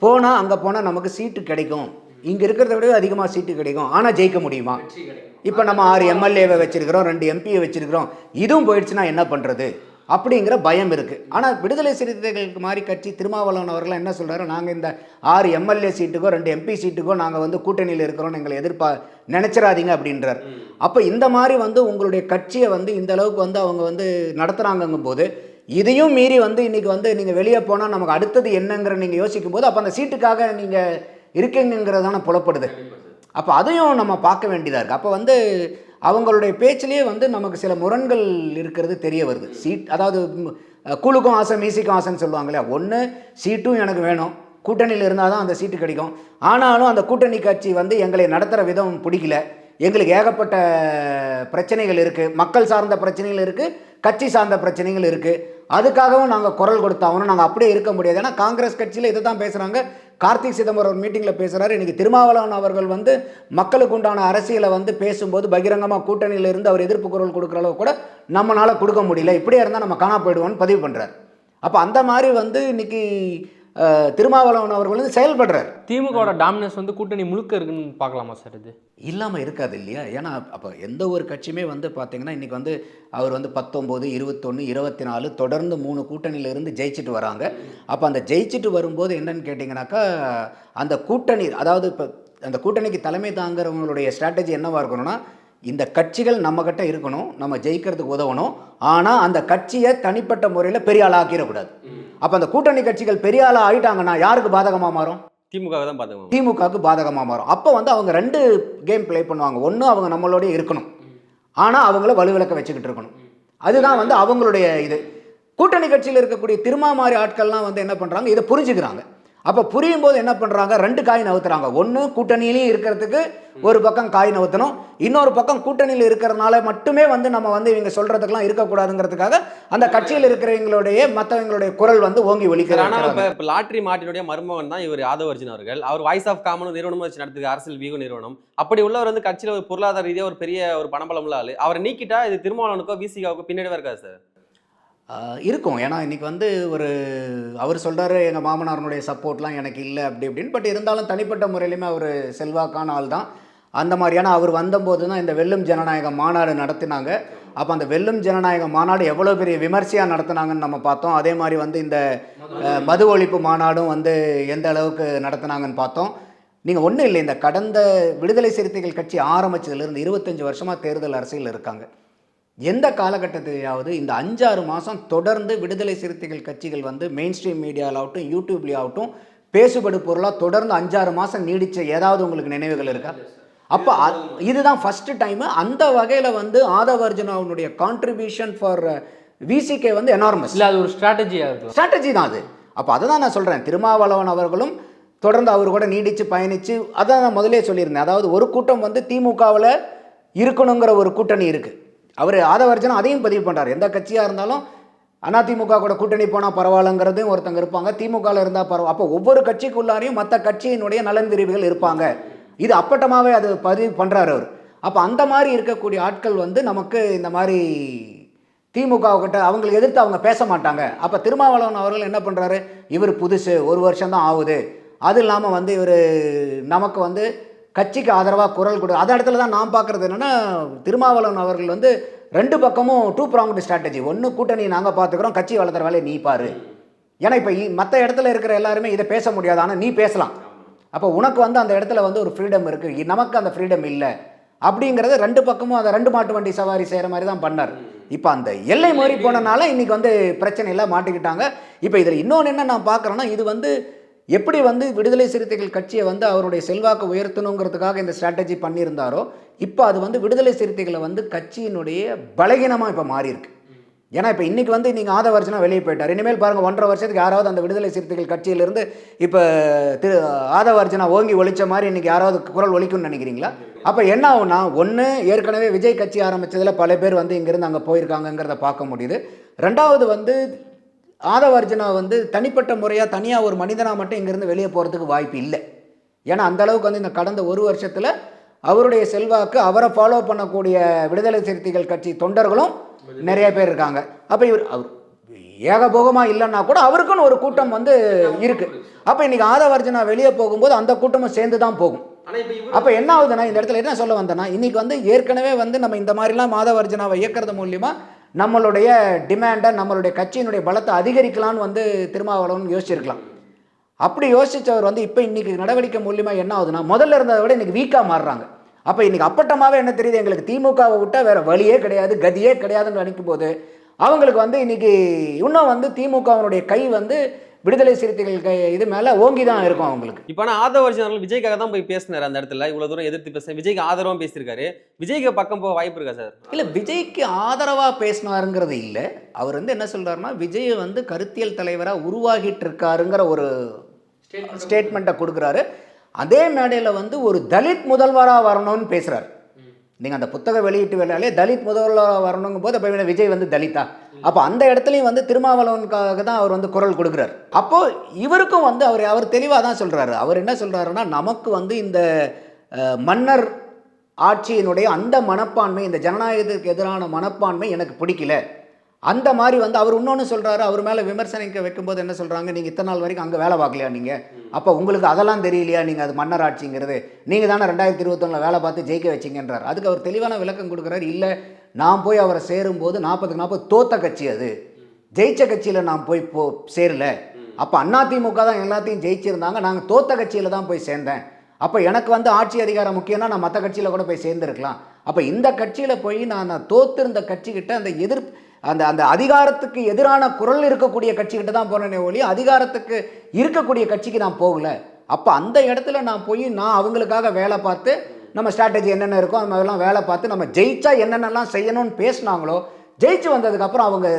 போனால் அங்கே போனால் நமக்கு சீட்டு கிடைக்கும், இங்கே இருக்கிறத விட அதிகமாக சீட்டு கிடைக்கும், ஆனால் ஜெயிக்க முடியுமா? இப்போ நம்ம 6 எம்எல்ஏவை வச்சிருக்கிறோம், 2 எம்பியை வச்சிருக்கிறோம், இதுவும் போயிடுச்சுன்னா என்ன பண்ணுறது அப்படிங்கிற பயம் இருக்குது. ஆனால் விடுதலை சிறுத்தைகளுக்கு மாதிரி கட்சி திருமாவளவன் அவர்கள் என்ன சொல்கிறாரு, நாங்கள் இந்த 6 எம்எல்ஏ சீட்டுக்கோ 2 எம்பி சீட்டுக்கோ நாங்கள் வந்து கூட்டணியில் இருக்கிறோன்னு எங்களை நினச்சிடாதீங்க அப்படின்றார். அப்போ இந்த மாதிரி வந்து உங்களுடைய கட்சியை வந்து இந்த அளவுக்கு வந்து அவங்க வந்து நடத்துகிறாங்கங்கும் போது, இதையும் மீறி வந்து இன்றைக்கி வந்து நீங்கள் வெளியே போனால் நமக்கு அடுத்தது என்னங்கிற நீங்கள் யோசிக்கும் போது, அப்போ அந்த சீட்டுக்காக நீங்கள் இருக்கீங்கிறதான புலப்படுது. அப்போ அதையும் நம்ம பார்க்க வேண்டியதாக இருக்குது. அப்போ வந்து அவங்களுடைய பேச்சிலேயே வந்து நமக்கு சில முரண்கள் இருக்கிறது தெரிய வருது. சீட் அதாவது கூழுக்கும் ஆசை மீசிக்கும் ஆசைன்னு சொல்லுவாங்களே, ஒன்று சீட்டும் எனக்கு வேணும், கூட்டணியில் இருந்தால் தான் அந்த சீட்டு கிடைக்கும், ஆனாலும் அந்த கூட்டணி கட்சி வந்து எங்களை நடத்துகிற விதம் பிடிக்கல, எங்களுக்கு ஏகப்பட்ட பிரச்சனைகள் இருக்குது, மக்கள் சார்ந்த பிரச்சனைகள் இருக்குது, கட்சி சார்ந்த பிரச்சனைகள் இருக்குது, அதுக்காகவும் நாங்கள் குரல் கொடுத்தாகணும், நாங்கள் அப்படியே இருக்க முடியாது. ஏன்னா காங்கிரஸ் கட்சியில் இதை தான் பேசுகிறாங்க. கார்த்திக் சிதம்பரம் ஒரு மீட்டிங்கில் பேசுகிறாரு, இன்றைக்கி திருமாவளவன் அவர்கள் வந்து மக்களுக்கு உண்டான அரசியலை வந்து பேசும்போது பகிரங்கமாக கூட்டணியில் இருந்து அவர் எதிர்ப்பு குரல் கொடுக்குற அளவு கூட நம்மளால் கொடுக்க முடியல, இப்படியே இருந்தால் நம்ம காணா போயிடுவோம்னு பதிவு பண்ணுறார். அப்போ அந்த மாதிரி வந்து இன்றைக்கி திருமாவளவன் அவர்கள் வந்து செயல்படுறார். திமுகவோட டாமினன்ஸ் வந்து கூட்டணி முழுக்க இருக்குன்னு பார்க்கலாமா சார்? இது இல்லாமல் இருக்காது இல்லையா? ஏன்னா அப்போ எந்த ஒரு கட்சியுமே வந்து பார்த்திங்கன்னா இன்றைக்கி வந்து அவர் வந்து 19, 21, 24 தொடர்ந்து 3 கூட்டணியிலிருந்து ஜெயிச்சுட்டு வராங்க. அப்போ அந்த ஜெயிச்சுட்டு வரும்போது என்னன்னு கேட்டிங்கனாக்கா, அந்த கூட்டணி அதாவது இப்போ அந்த கூட்டணிக்கு தலைமை தாங்கிறவங்களுடைய ஸ்ட்ராட்டஜி என்னவாக இருக்கணும்னா, இந்த கட்சிகள் நம்மக்கிட்ட இருக்கணும், நம்ம ஜெயிக்கிறதுக்கு உதவணும், ஆனால் அந்த கட்சியை தனிப்பட்ட முறையில் பெரிய ஆளாக ஆக்கிடக்கூடாது. அப்போ அந்த கூட்டணி கட்சிகள் பெரிய ஆளாக ஆகிட்டாங்கன்னா யாருக்கு பாதகமாக மாறும்? திமுக தான் பாதகமாக, திமுகவுக்கு பாதகமாக மாறும். அப்போ வந்து அவங்க 2 கேம் ப்ளே பண்ணுவாங்க. ஒன்று அவங்க நம்மளோடய இருக்கணும், ஆனால் அவங்கள வலுவிலக்க வச்சுக்கிட்டு இருக்கணும். அதுதான் வந்து அவங்களுடைய இது. கூட்டணி கட்சியில் இருக்கக்கூடிய திருமாமாரி ஆட்கள்லாம் வந்து என்ன பண்ணுறாங்க, இதை புரிஞ்சுக்கிறாங்க. அப்போ புரியும் போது என்ன பண்ணுறாங்க, 2 காய் நவுத்துறாங்க. ஒன்று கூட்டணியிலையும் இருக்கிறதுக்கு ஒரு பக்கம் காய் நவுத்தணும், இன்னொரு பக்கம் கூட்டணியில் இருக்கிறதுனால மட்டுமே வந்து நம்ம வந்து இவங்க சொல்கிறதுக்கெல்லாம் இருக்கக்கூடாதுங்கிறதுக்காக அந்த கட்சியில் இருக்கிறவங்களுடைய மற்றவங்களுடைய குரல் வந்து ஓங்கி ஒலிக்கிறாங்க. ஆனால் இப்போ லாட்ரி மாட்டினுடைய மருமகன் தான் இவர் ஆதவர்ஜுன் அவர்கள். அவர் வாய்ஸ் ஆஃப் காமன் நிறுவனம் வச்சு நடத்துக்கு அரசியல் வியூக நிறுவனம். அப்படி உள்ளவர் வந்து கட்சியில் ஒரு பொருளாதார ரீதியாக ஒரு பெரிய ஒரு பணபலம் உள்ள ஆள். அவரை நீக்கிட்டா இது திருமாவளவனுக்கோ விசிகாவுக்கோ பின்னாடியே இருக்காது சார்? இருக்கும். ஏன்னா இன்றைக்கி வந்து அவர் சொல்கிறாரு, எங்கள் மாமனாரனுடைய சப்போர்ட்லாம் எனக்கு இல்லை அப்படி இப்படின்னு. பட் இருந்தாலும் தனிப்பட்ட முறையிலுமே அவர் செல்வாக்கான ஆள் தான். அந்த மாதிரியான அவர் வந்தபோது தான் இந்த வெல்லும் ஜனநாயக மாநாடு நடத்தினாங்க. அப்போ அந்த வெல்லும் ஜனநாயக மாநாடு எவ்வளோ பெரிய விமர்சையாக நடத்தினாங்கன்னு நம்ம பார்த்தோம். அதே மாதிரி வந்து இந்த மது ஒழிப்பு மாநாடும் வந்து எந்த அளவுக்கு நடத்தினாங்கன்னு பார்த்தோம். நீங்கள் ஒன்றும் இல்லை, இந்த கடந்த விடுதலை சிறுத்தைகள் கட்சி ஆரம்பித்ததுலேருந்து 25 வருஷமாக தேர்தல் அரசியல் இருக்காங்க. எந்த காலகட்டத்திலேயாவது இந்த 5-6 மாதம் தொடர்ந்து விடுதலை சிறுத்தைகள் கட்சிகள் வந்து மெயின் ஸ்ட்ரீம் மீடியாவிலாகட்டும் யூடியூப்லேயாகட்டும் பேசுபடு பொருளாக தொடர்ந்து 5-6 மாதம் நீடித்த ஏதாவது உங்களுக்கு நினைவுகள் இருக்கா? அப்போ இதுதான் ஃபஸ்ட்டு டைமு. அந்த வகையில் வந்து ஆதவர்ஜுனாவுடைய கான்ட்ரிபியூஷன் ஃபார் விசிகே வந்து எனார்மஸ். இல்லை, அது ஒரு ஸ்ட்ராட்டஜி தான் அது. அப்போ அதை தான் நான் சொல்கிறேன். திருமாவளவன் அவர்களும் தொடர்ந்து அவர் கூட நீடித்து பயணித்து, அதான் நான் முதலே சொல்லியிருந்தேன். அதாவது ஒரு கூட்டம் வந்து திமுகவில் இருக்கணுங்கிற ஒரு கூட்டணி இருக்குது. அவர் ஆதவர்ஜுனா அதையும் பதிவு பண்ணுறார். எந்த கட்சியாக இருந்தாலும் அதிமுக கூட கூட்டணி போனால் பரவாயில்லங்கிறதையும் ஒருத்தங்க இருப்பாங்க, திமுகவில் இருந்தால் பரவாயில்ல. அப்போ ஒவ்வொரு கட்சிக்குள்ளாரையும் மற்ற கட்சியினுடைய நலன் விரிவுகள் இருப்பாங்க. இது அப்பட்டமாகவே அது பதிவு பண்ணுறாரு அவர். அப்போ அந்த மாதிரி இருக்கக்கூடிய ஆட்கள் வந்து நமக்கு இந்த மாதிரி திமுகவுக்கிட்ட அவங்களுக்கு எதிர்த்து அவங்க பேச மாட்டாங்க. அப்போ திருமாவளவன் அவர்கள் என்ன பண்ணுறாரு, இவர் புதுசு, 1 வருஷம்தான் ஆகுது, அது இல்லாமல் வந்து இவர் நமக்கு வந்து கட்சிக்கு ஆதரவாக குரல் கொடு. அந்த இடத்துல தான் நான் பார்க்குறது என்னென்னா, திருமாவளவன் அவர்கள் வந்து 2 பக்கமும் 2 ப்ராங்டு ஸ்ட்ராட்டஜி. ஒன்று கூட்டணி நாங்கள் பார்த்துக்கிறோம், கட்சி வளர்த்துற வேலையை நீ பாரு. ஏன்னா இப்போ மற்ற இடத்துல இருக்கிற எல்லாருமே இதை பேச முடியாது, ஆனால் நீ பேசலாம். அப்போ உனக்கு வந்து அந்த இடத்துல வந்து ஒரு ஃப்ரீடம் இருக்குது, நமக்கு அந்த ஃப்ரீடம் இல்லை அப்படிங்கிறது 2 பக்கமும் அதை 2 மாட்டு வண்டி சவாரி செய்கிற மாதிரி தான் பண்ணார். இப்போ அந்த எல்லை மாறி போனனால இன்றைக்கி வந்து பிரச்சனையில் மாட்டிக்கிட்டாங்க. இப்போ இதில் இன்னொன்று என்ன நான் பார்க்குறேன்னா, இது வந்து எப்படி வந்து விடுதலை சிறுத்தைகள் கட்சியை வந்து அவருடைய செல்வாக்கு உயர்த்தணுங்கிறதுக்காக இந்த ஸ்ட்ராட்டஜி பண்ணியிருந்தாரோ இப்போ அது வந்து விடுதலை சிறுத்தைகளை வந்து கட்சியினுடைய பலகீனமாக இப்போ மாறி இருக்கு. ஏன்னா இப்போ இன்றைக்கி வந்து நீங்கள் ஆதவர்ஜனா வெளியே போயிட்டார். இனிமேல் பாருங்கள் 1.5 வருஷத்துக்கு யாராவது அந்த விடுதலை சிறுத்தைகள் கட்சியிலிருந்து இப்போ ஆதவர்ஜனா ஓங்கி ஒழிச்ச மாதிரி இன்றைக்கி யாராவது குரல் ஒழிக்கும்னு நினைக்கிறீங்களா? அப்போ என்ன ஆகும்னா, ஒன்று ஏற்கனவே விஜய் கட்சி ஆரம்பித்ததில் பல பேர் வந்து இங்கேருந்து அங்கே போயிருக்காங்கங்கிறத பார்க்க முடியுது. ரெண்டாவது வந்து ஆதவர்ஜனா வந்து தனிப்பட்ட முறையாக தனியாக ஒரு மனிதனாக மட்டும் இங்கேருந்து வெளியே போகிறதுக்கு வாய்ப்பு இல்லை. ஏன்னா அந்தளவுக்கு வந்து இந்த கடந்த ஒரு வருஷத்தில் அவருடைய செல்வாக்கு, அவரை ஃபாலோ பண்ணக்கூடிய விடுதலை சிறுத்தைகள் கட்சி தொண்டர்களும் நிறைய பேர் இருக்காங்க. அப்போ அவர் ஏகபோகமாக இல்லைன்னா கூட அவருக்குன்னு ஒரு கூட்டம் வந்து இருக்குது. அப்போ இன்றைக்கி ஆதவர்ஜனா வெளியே போகும்போது அந்த கூட்டமும் சேர்ந்து தான் போகும். அப்போ என்ன ஆகுதுன்னா, இந்த இடத்துல என்ன சொல்ல வந்தேன்னா, இன்றைக்கி வந்து ஏற்கனவே வந்து நம்ம இந்த மாதிரிலாம் ஆதவர்ஜனாவை இயக்கிறது மூலியமாக நம்மளுடைய டிமாண்டை, நம்மளுடைய கட்சியினுடைய பலத்தை அதிகரிக்கலான்னு வந்து திருமாவளவன் யோசிச்சிருக்கலாம். அப்படி யோசிச்சவர் வந்து இப்போ இன்றைக்கி நடவடிக்கை மூலியமாக என்ன ஆகுதுன்னா, முதல்ல இருந்ததை விட இன்றைக்கி வீக்காக மாறுறாங்க. அப்போ இன்றைக்கி அப்பட்டமாகவே என்ன தெரியுது, எங்களுக்கு திமுகவை விட்டால் வேறு வழியே கிடையாது, கதியே கிடையாதுன்னு நினைக்கும் போது அவங்களுக்கு வந்து இன்றைக்கி இன்னும் வந்து திமுகவினுடைய கை வந்து விடுதலை சிறுத்தைகள் இது மேலே ஓங்கி தான் இருக்கும் அவங்களுக்கு. இப்போ ஆனால் ஆதவர்ஜனா அவர்கள் விஜய்க்காக தான் போய் பேசினார். அந்த இடத்துல இவ்வளோ தூரம் எதிர்த்து பேச விஜய்க்கு ஆதரவாக பேசியிருக்காரு. விஜய்க்கு பக்கம் போக வாய்ப்பு இருக்கா சார்? இல்லை, விஜய்க்கு ஆதரவாக பேசினாருங்கிறது இல்லை. அவர் வந்து என்ன சொல்கிறாருன்னா, விஜய் வந்து கருத்தியல் தலைவராக உருவாகிட்டு இருக்காருங்கிற ஒரு ஸ்டேட்மெண்ட்டை கொடுக்குறாரு. அதே மேடையில் வந்து ஒரு தலித் முதல்வராக வரணும்னு பேசுகிறார். நீங்கள் அந்த புத்தக வெளியிட்டு வேலையாலே தலித் முதல்வராக வரணுங்கும் போது அப்போ விஜய் வந்து தலித்தா? அப்போ அந்த இடத்துலையும் வந்து திருமாவளவனுக்காக தான் அவர் வந்து குரல் கொடுக்குறார். அப்போது இவருக்கும் வந்து அவர் தெளிவாக தான் சொல்கிறாரு. அவர் என்ன சொல்கிறாருன்னா, நமக்கு வந்து இந்த மன்னர் ஆட்சியினுடைய அந்த மனப்பான்மை, இந்த ஜனநாயகத்துக்கு எதிரான மனப்பான்மை எனக்கு பிடிக்கல. அந்த மாதிரி வந்து அவர் இன்னொன்று சொல்கிறாரு. அவர் மேலே விமர்சனிக்க வைக்கும்போது என்ன சொல்கிறாங்க, நீங்கள் இத்தனை நாள் வரைக்கும் அங்கே வேலை பார்க்கலையா நீங்கள்? அப்போ உங்களுக்கு அதெல்லாம் தெரியலையா? நீங்கள் அது மன்னர் ஆட்சிங்கிறது நீங்கள் தானே 2021 வேலை பார்த்து ஜெயிக்க வச்சிங்கன்றார். அதுக்கு அவர் தெளிவான விளக்கம் கொடுக்குறாரு. இல்லை, நான் போய் அவரை சேரும்போது 40-40 தோத்த கட்சி, அது ஜெயிச்ச கட்சியில் நான் போய் சேரல. அப்போ அதிமுக தான் எல்லாத்தையும் ஜெயிச்சிருந்தாங்க, நாங்கள் தோத்த கட்சியில் தான் போய் சேர்ந்தேன். அப்போ எனக்கு வந்து ஆட்சி அதிகாரம் முக்கியம்னா நான் மற்ற கட்சியில் கூட போய் சேர்ந்துருக்கலாம். அப்போ இந்த கட்சியில் போய் நான் தோத்திருந்த கட்சிக்கிட்ட அந்த அந்த அதிகாரத்துக்கு எதிரான குரல் இருக்கக்கூடிய கட்சிக்கிட்ட தான் போனேனே ஒழிய அதிகாரத்துக்கு இருக்கக்கூடிய கட்சிக்கு நான் போகல. அப்போ அந்த இடத்துல நான் போய் நான் அவங்களுக்காக வேலை பார்த்து, நம்ம ஸ்ட்ராட்டஜி என்னென்ன இருக்கோ அந்த மாதிரிலாம் வேலை பார்த்து நம்ம ஜெயிச்சா என்னென்னலாம் செய்யணும்னு பேசினாங்களோ, ஜெயிச்சு வந்ததுக்கப்புறம் அவங்க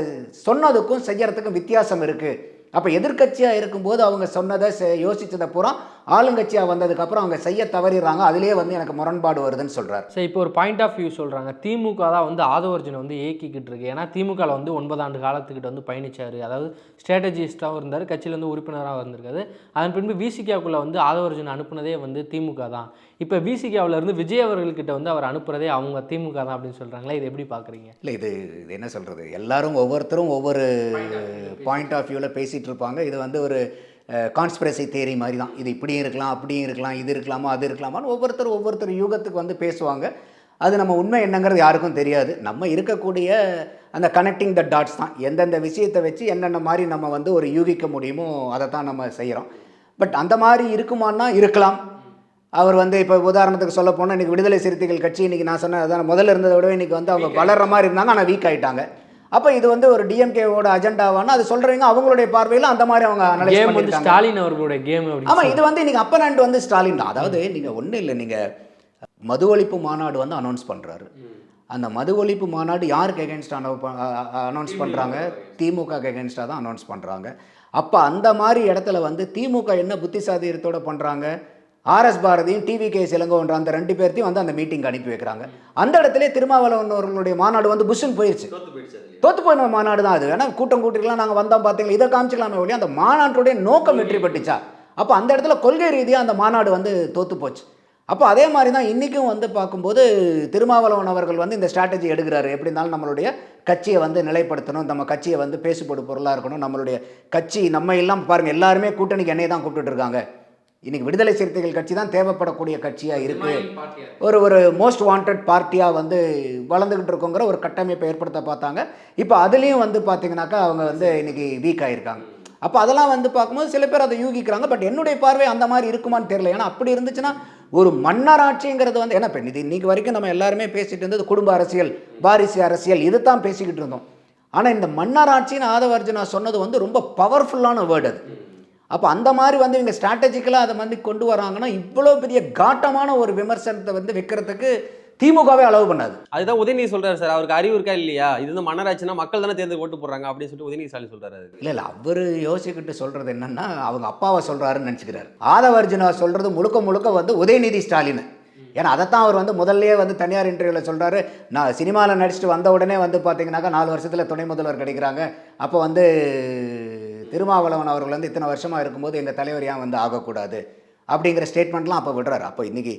சொன்னதுக்கும் செய்யறதுக்கும் வித்தியாசம் இருக்குது. அப்போ எதிர்கட்சியாக இருக்கும்போது அவங்க சொன்னதை யோசித்ததை பூரா ஆளுங்கட்சியாக வந்ததுக்கப்புறம் அவங்க செய்ய தவறிடுறாங்க. அதிலே வந்து எனக்கு முரண்பாடு வருதுன்னு சொல்கிறார். சரி, இப்போ ஒரு பாயிண்ட் ஆஃப் வியூ சொல்கிறாங்க, திமுக தான் வந்து ஆதவர்ஜனை வந்து இயக்கிக்கிட்டு இருக்கு. ஏன்னா திமுகவில் வந்து 9 ஆண்டு காலத்துக்கிட்ட வந்து பயணிச்சார். அதாவது ஸ்ட்ராட்டஜிஸ்டாகவும் இருந்தார், கட்சியிலேருந்து உறுப்பினராக இருந்திருக்காரு. அதன் பின்பு விசிகாவுக்குள்ளே வந்து ஆதவர்ஜனை அனுப்புனதே வந்து திமுக தான். இப்போ விசிகாவில் இருந்து விஜய் அவர்கள்கிட்ட வந்து அவர் அனுப்புறதே அவங்க திமுக தான் அப்படின்னு சொல்கிறாங்களே, இது எப்படி பார்க்குறீங்க? இல்லை, இது என்ன சொல்கிறது, எல்லாரும் ஒவ்வொருத்தரும் ஒவ்வொரு பாயிண்ட் ஆஃப் வியூவில் பேசிகிட்டு இருப்பாங்க. இது வந்து ஒரு கான்ஸ்பிரசி தியரி மாதிரி தான். இது இப்படியும் இருக்கலாம், அப்படியும் இருக்கலாம், இது இருக்கலாமா அது இருக்கலாமான்னு ஒவ்வொருத்தர் யூகத்துக்கு வந்து பேசுவாங்க. அது நம்ம உண்மை என்னங்கிறது யாருக்கும் தெரியாது. நம்ம இருக்கக்கூடிய அந்த கனெக்டிங் த டாட்ஸ் தான். எந்தெந்த விஷயத்தை வச்சு என்னென்ன மாதிரி நம்ம வந்து ஒரு யூகிக்க முடியுமோ அதை தான் நம்ம செய்கிறோம். பட் அந்த மாதிரி இருக்குமான்னா இருக்கலாம். அவர் வந்து இப்போ உதாரணத்துக்கு சொல்ல போனால் இன்றைக்கி விடுதலை சிறுத்தைகள் கட்சி இன்றைக்கி நான் சொன்னேன் அதான் முதல்ல இருந்ததை விட இன்றைக்கி வந்து அவங்க வளர்கிற மாதிரி இருந்தாங்க, ஆனால் வீக் ஆகிட்டாங்க. அப்போ இது வந்து ஒரு டிஎம்கேவோட அஜெண்டாவான அது சொல்கிறீங்க, அவங்களுடைய பார்வையில் அந்த மாதிரி அவங்க அனலைஸ் பண்ணிருக்காங்க. ஸ்டாலின் அவர்களுடைய கேம். ஆமாம், இது வந்து இன்றைக்கி அப்பனண்ட் வந்து ஸ்டாலின் தான். அதாவது நீங்கள் ஒன்றும் இல்லை, நீங்கள் மது ஒழிப்பு மாநாடு வந்து அனௌன்ஸ் பண்ணுறாரு. அந்த மது ஒழிப்பு மாநாடு யாருக்கு எகென்ஸ்டாக அனௌன்ஸ் பண்ணுறாங்க? திமுக எகென்ஸ்டாக தான் அனௌன்ஸ் பண்ணுறாங்க. அப்போ அந்த மாதிரி இடத்துல வந்து திமுக என்ன புத்திசாலித்தனத்தோட பண்ணுறாங்க, ஆர்எஸ் பாரதியும் டிவிகே இளங்கோன்ற அந்த 2 பேர்த்தையும் வந்து அந்த மீட்டிங் அனுப்பி வைக்கிறாங்க. அந்த இடத்துல திருமாவளவன் அவர்களுடைய மாநாடு வந்து புஷ்ஷுன்னு போயிடுச்சு. தோத்து போயின மாநாடு தான் அது. ஏன்னா கூட்டம் கூட்டிருக்கலாம், நாங்கள் வந்தோம் பார்த்தீங்களா, இதை காமிச்சிக்கலாமே ஒழிய அந்த மாநாட்டுடைய நோக்கம் வெற்றி பெற்றுச்சா? அப்போ அந்த இடத்துல கொள்கை ரீதியாக அந்த மாநாடு வந்து தோற்று போச்சு. அப்போ அதே மாதிரி தான் இன்றைக்கும் வந்து பார்க்கும்போது திருமாவளவன் அவர்கள் வந்து இந்த ஸ்ட்ராட்டஜி எடுக்கிறாரு. எப்படி இருந்தாலும் நம்மளுடைய கட்சியை வந்து நிலைப்படுத்தணும், நம்ம கட்சியை வந்து பேசுபடு பொருளாக இருக்கணும், நம்மளுடைய கட்சி நம்ம எல்லாம் பாருங்கள் எல்லாருமே கூட்டணிக்கு என்னையை தான் கூப்பிட்டு இருக்காங்க. இன்றைக்கி விடுதலை சிறுத்தைகள் கட்சி தான் தேவைப்படக்கூடிய கட்சியாக இருக்குது, ஒரு மோஸ்ட் வாண்டட் பார்ட்டியாக வந்து வளர்ந்துக்கிட்டு இருக்கோங்கிற ஒரு கட்டமைப்பை ஏற்படுத்த பார்த்தாங்க. இப்போ அதுலேயும் வந்து பார்த்திங்கனாக்கா அவங்க வந்து இன்றைக்கி வீக் ஆகியிருக்காங்க. அப்போ அதெல்லாம் வந்து பார்க்கும்போது சில பேர் அதை யூகிக்கிறாங்க. பட் என்னுடைய பார்வை அந்த மாதிரி இருக்குமான்னு தெரியல. ஏன்னா அப்படி இருந்துச்சுன்னா ஒரு மன்னராட்சிங்கிறது வந்து என்ன இது இன்றைக்கி வரைக்கும் நம்ம எல்லாருமே பேசிகிட்டு இருந்தது குடும்ப அரசியல், வாரிசு அரசியல், இது தான் பேசிக்கிட்டு இருந்தோம். ஆனால் இந்த மன்னராட்சின்னு ஆதவர்ஜனா சொன்னது வந்து ரொம்ப பவர்ஃபுல்லான வேர்டு. அது அப்போ அந்த மாதிரி வந்து இவங்க ஸ்ட்ராட்டஜிக்கலாக அதை வந்து கொண்டு வராங்கன்னா இவ்வளோ பெரிய காட்டமான ஒரு விமர்சனத்தை வந்து வைக்கிறதுக்கு திமுகவே அளவு பண்ணாது. அதுதான் உதயநிதி சொல்றாரு சார், அவருக்கு அறிவு இருக்கா இல்லையா, இது வந்து மன்னராட்சினா மக்கள் தானே தேர்ந்து ஓட்டு போடுறாங்க அப்படின்னு சொல்லிட்டு உதயநிதி ஸ்டாலின் சொல்றாரு. அதுக்கு இல்லை அவர் யோசிக்கிட்டு சொல்கிறது என்னன்னா அவங்க அப்பாவை சொல்கிறாருன்னு நினச்சிக்கிறாரு. ஆதவர்ஜுனா சொல்கிறது முழுக்க முழுக்க வந்து உதயநிதி ஸ்டாலின். ஏன்னா அதைத்தான் அவர் வந்து முதல்லயே வந்து தனியார் இன்டர்வியூவில் சொல்கிறாரு, நான் சினிமாவில் நடிச்சுட்டு வந்த உடனே வந்து பார்த்தீங்கன்னாக்கா 4 வருஷத்தில் துணை முதல்வர் கிடைக்கிறாங்க, அப்போ வந்து திருமாவளவன் அவர்கள் வந்து இத்தனை வருஷமாக இருக்கும்போது எங்கள் தலைவர் ஏன் வந்து ஆகக்கூடாது அப்படிங்கிற ஸ்டேட்மெண்ட்லாம் அப்போ விடுறாரு. அப்போ இன்றைக்கி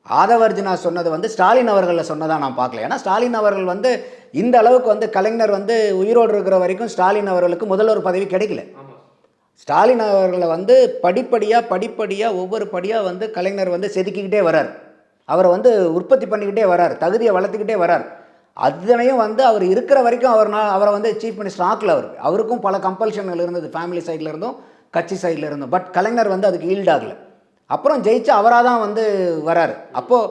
ஆதவர்ஜுனா சொன்னது வந்து ஸ்டாலின் அவர்களில் சொன்னதாக நான் பார்க்கல. ஏன்னா ஸ்டாலின் அவர்கள் வந்து இந்த அளவுக்கு வந்து கலைஞர் வந்து உயிரோடு இருக்கிற வரைக்கும் ஸ்டாலின் அவர்களுக்கு முதல்வர் பதவி கிடைக்கல. ஸ்டாலின் அவர்களை வந்து படிப்படியாக ஒவ்வொரு படியாக வந்து கலைஞர் வந்து செதுக்கிக்கிட்டே வரார், அவரை வந்து உற்பத்தி பண்ணிக்கிட்டே வரார், தகுதியை வளர்த்துக்கிட்டே வரார். அதனையும் வந்து அவர் இருக்கிற வரைக்கும் அவரை வந்து சீஃப் மினிஸ்டர் ஆக்கல. அவருக்கும் பல கம்பல்ஷன்கள் இருந்தது, ஃபேமிலி சைடில் இருந்தும் கட்சி சைடில் இருந்தும். பட் கலைஞர் வந்து அதுக்கு ஈல்ட் ஆகலை. அப்புறம் ஜெயிச்சு அவராக தான் வந்து வராரு. அப்போது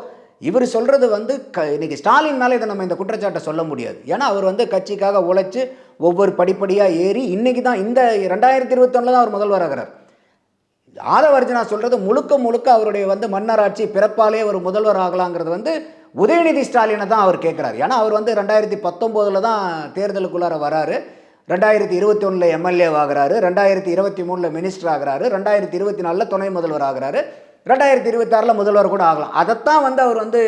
இவர் சொல்கிறது வந்து இன்றைக்கி ஸ்டாலின்னால இதை நம்ம இந்த குற்றச்சாட்டை சொல்ல முடியாது. ஏன்னா அவர் வந்து கட்சிக்காக உழைச்சி ஒவ்வொரு படிப்படியாக ஏறி இன்றைக்கி தான் இந்த 2021 தான் அவர் முதல்வர் ஆகிறார். ஆதவர்ஜுனா சொல்கிறது முழுக்க அவருடைய வந்து மன்னராட்சி பிறப்பாலே ஒரு முதல்வர் ஆகலாங்கிறது வந்து உதயநிதி ஸ்டாலினை தான் அவர் கேட்குறாரு. ஏன்னா அவர் வந்து 2019 தான் தேர்தலுக்குள்ளார வராரு, 2021 எம்எல்ஏ ஆகிறாரு, 2023 மினிஸ்டர் ஆகிறாரு, 2024 துணை முதல்வர் ஆகிறாரு, 2026 முதல்வர் கூட ஆகலாம். அதைத்தான் வந்து அவர் வந்து